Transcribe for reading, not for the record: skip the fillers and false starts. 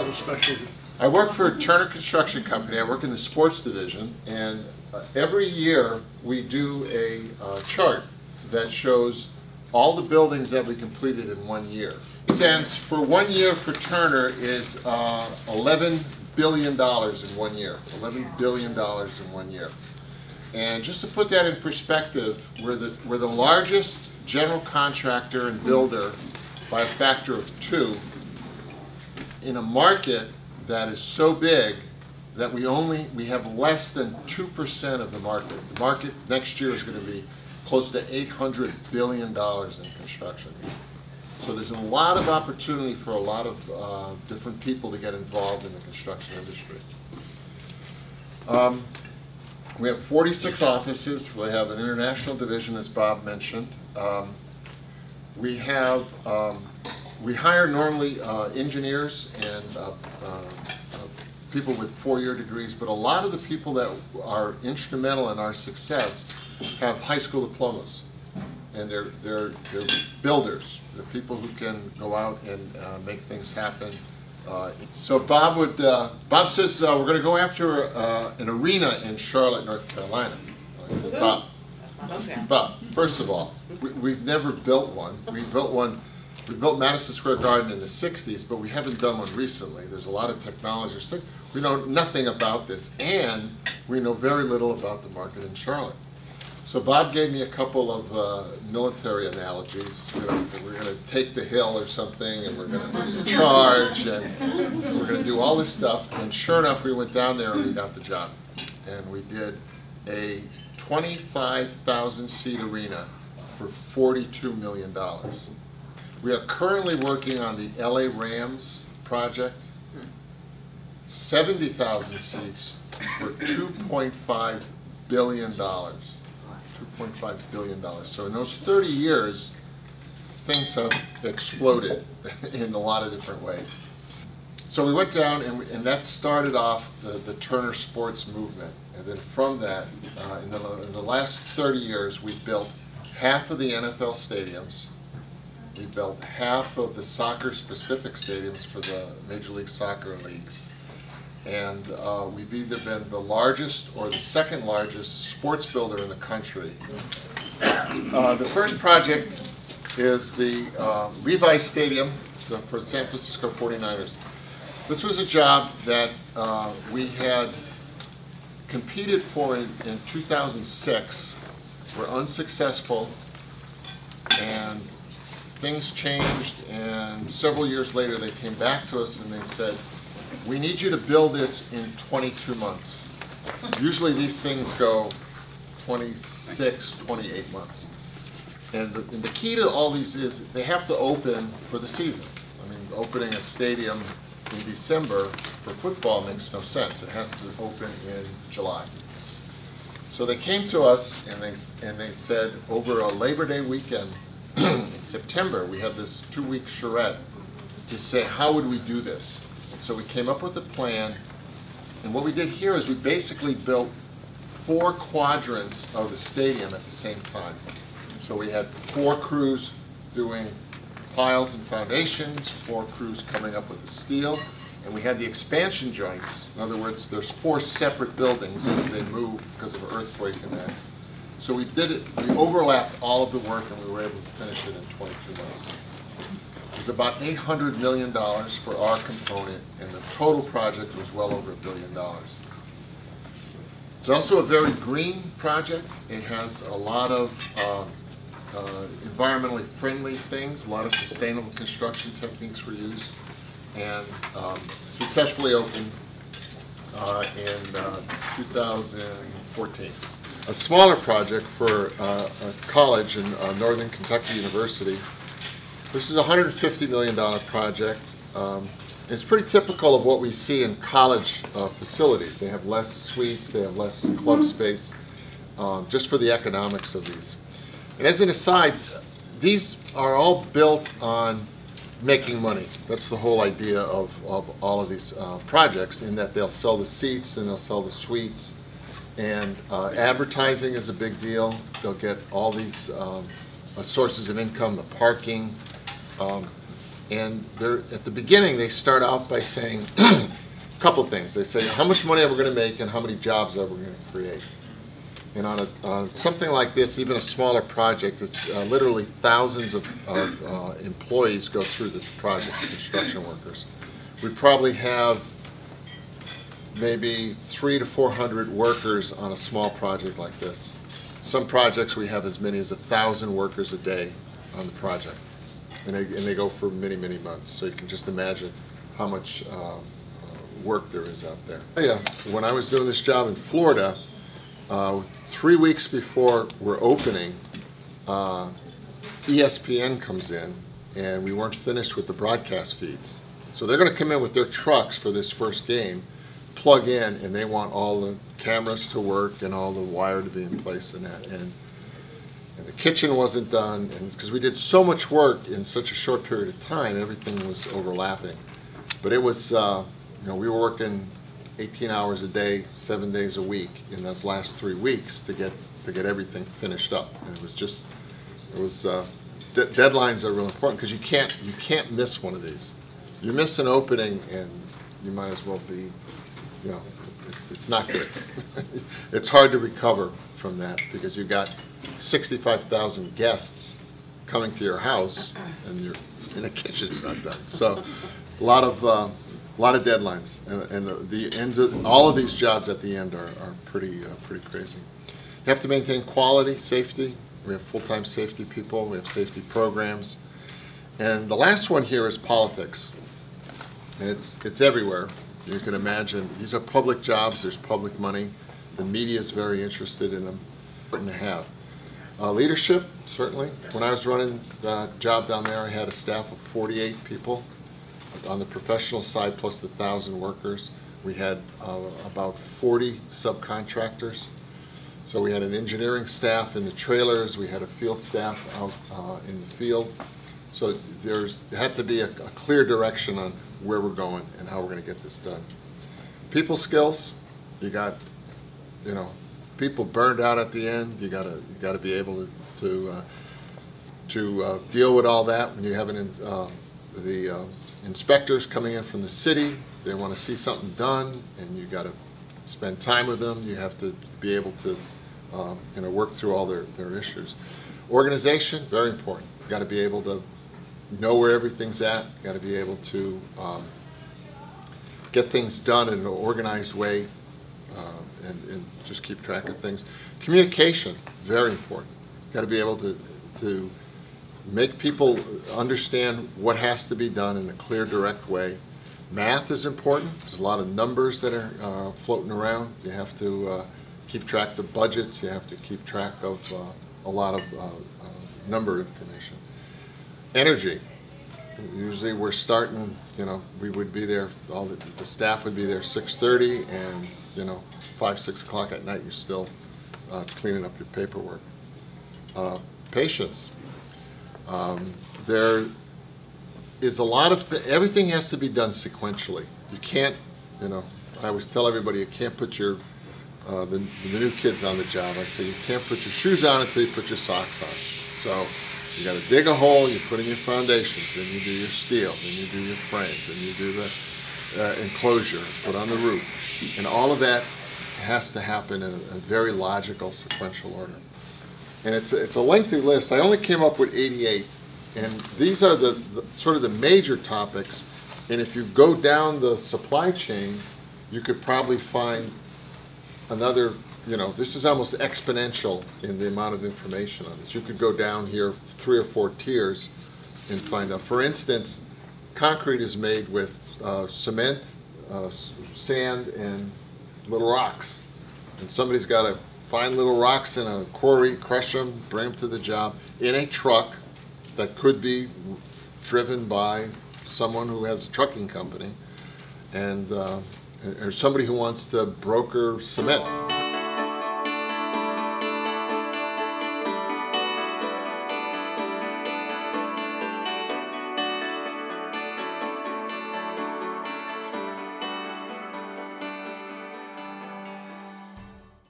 your specialty? I work for Turner Construction Company. I work in the sports division, and every year we do a chart that shows all the buildings that we completed in 1 year. Since for 1 year for Turner is $11 billion in 1 year. $11 billion in 1 year. And just to put that in perspective, we're the largest general contractor and builder by a factor of 2 in a market that is so big that we have less than 2% of the market. The market next year is going to be close to $800 billion in construction. So there's a lot of opportunity for a lot of different people to get involved in the construction industry. We have 46 offices. We have an international division, as Bob mentioned. We hire normally engineers and people with 4-year degrees, but a lot of the people that are instrumental in our success have high school diplomas, and they're builders. They're people who can go out and make things happen. So Bob says we're going to go after an arena in Charlotte, North Carolina. I said, Bob. Bob, first of all, we've never built one. We built Madison Square Garden in the 60s, but we haven't done one recently. There's a lot of technology. We know nothing about this, and we know very little about the market in Charlotte. So Bob gave me a couple of military analogies. We're going to take the hill or something, and we're going to charge, and we're going to do all this stuff. And sure enough, we went down there and we got the job. And we did a 25,000-seat arena for $42 million. We are currently working on the LA Rams project, 70,000 seats for $2.5 billion. $2.5 billion. So in those 30 years, things have exploded in a lot of different ways. So we went down, and that started off the Turner sports movement. And then from that, in the last 30 years, we built half of the NFL stadiums. We built half of the soccer-specific stadiums for the Major League Soccer leagues. And we've either been the largest or the second largest sports builder in the country. The first project is the Levi Stadium for the San Francisco 49ers. This was a job that we had competed for in 2006. We're unsuccessful, and things changed, and several years later they came back to us and they said, we need you to build this in 22 months. Usually these things go 26, 28 months. And the key to all these is they have to open for the season. I mean, opening a stadium in December for football makes no sense. It has to open in July. So they came to us and they said over a Labor Day weekend in September, we had this 2-week charrette to say, how would we do this? And so we came up with a plan, and what we did here is we basically built 4 quadrants of the stadium at the same time. So we had 4 crews doing piles and foundations, 4 crews coming up with the steel, and we had the expansion joints. In other words, there's 4 separate buildings as they move because of an earthquake and that. So we did it, we overlapped all of the work, and we were able to finish it in 22 months. It was about $800 million for our component, and the total project was well over $1 billion. It's also a very green project. It has a lot of environmentally friendly things, a lot of sustainable construction techniques were used, and successfully opened in 2014. A smaller project for a college in Northern Kentucky University. This is a $150 million project. It's pretty typical of what we see in college facilities. They have less suites, they have less club space, just for the economics of these. And as an aside, these are all built on making money. That's the whole idea of all of these projects, in that they'll sell the seats and they'll sell the suites. And advertising is a big deal. They'll get all these sources of income, the parking. And they're, at the beginning, they start off by saying a couple things. They say how much money are we going to make and how many jobs are we going to create. And on something like this, even a smaller project, it's literally thousands of employees go through the project, construction workers. We probably have maybe 300 to 400 workers on a small project like this. Some projects we have as many as 1,000 workers a day on the project. And they go for many, many months. So you can just imagine how much work there is out there. Yeah, when I was doing this job in Florida, 3 weeks before we're opening, ESPN comes in, and we weren't finished with the broadcast feeds. So they're going to come in with their trucks for this first game, plug in, and they want all the cameras to work and all the wire to be in place and that. And the kitchen wasn't done, and because we did so much work in such a short period of time, everything was overlapping. But it was, you know, we were working 18 hours a day, 7 days a week in those last 3 weeks to get everything finished up. And it was just, it was deadlines are real important because you can't miss one of these. You miss an opening and you might as well be, you know, it's not good. It's hard to recover from that because you've got 65,000 guests coming to your house and the kitchen's not done. So a lot of deadlines, and the ends of all of these jobs at the end are pretty crazy. You have to maintain quality, safety. We have full-time safety people. We have safety programs, and the last one here is politics, and it's everywhere. You can imagine these are public jobs. There's public money. The media is very interested in them. Important to have. Leadership, certainly. When I was running the job down there, I had a staff of 48 people. On the professional side, plus the 1,000 workers, we had about 40 subcontractors. So we had an engineering staff in the trailers, we had a field staff out in the field. So there had to be a clear direction on where we're going and how we're going to get this done. People skills, you got, you know, people burned out at the end. You got to be able to deal with all that when you have the inspectors coming in from the city. They want to see something done, and you got to spend time with them. You have to be able to you know, work through all their issues. Organization, very important. You got to be able to know where everything's at. You got to be able to get things done in an organized way, and just keep track of things. Communication, very important. You got to be able to make people understand what has to be done in a clear, direct way. Math is important. There's a lot of numbers that are floating around. You have to keep track of budgets. You have to keep track of a lot of number information. Energy. Usually we're starting, you know, we would be there, all the staff would be there 6:30, and, you know, 5, 6 o'clock at night you're still cleaning up your paperwork. Patience. There is a lot of, everything has to be done sequentially. You can't, you know, I always tell everybody you can't put your, the new kids on the job, I say you can't put your shoes on until you put your socks on. So you got to dig a hole, you put in your foundations, then you do your steel, then you do your frame, then you do the enclosure, put on the roof. And all of that has to happen in a very logical, sequential order. And it's a lengthy list. I only came up with 88, and these are the sort of the major topics. And if you go down the supply chain, you could probably find another, you know, this is almost exponential in the amount of information on this. You could go down here 3 or 4 tiers and find out. For instance, concrete is made with cement, sand, and little rocks. And somebody's got to find little rocks in a quarry, crush them, bring them to the job in a truck that could be driven by someone who has a trucking company, and or somebody who wants to broker cement.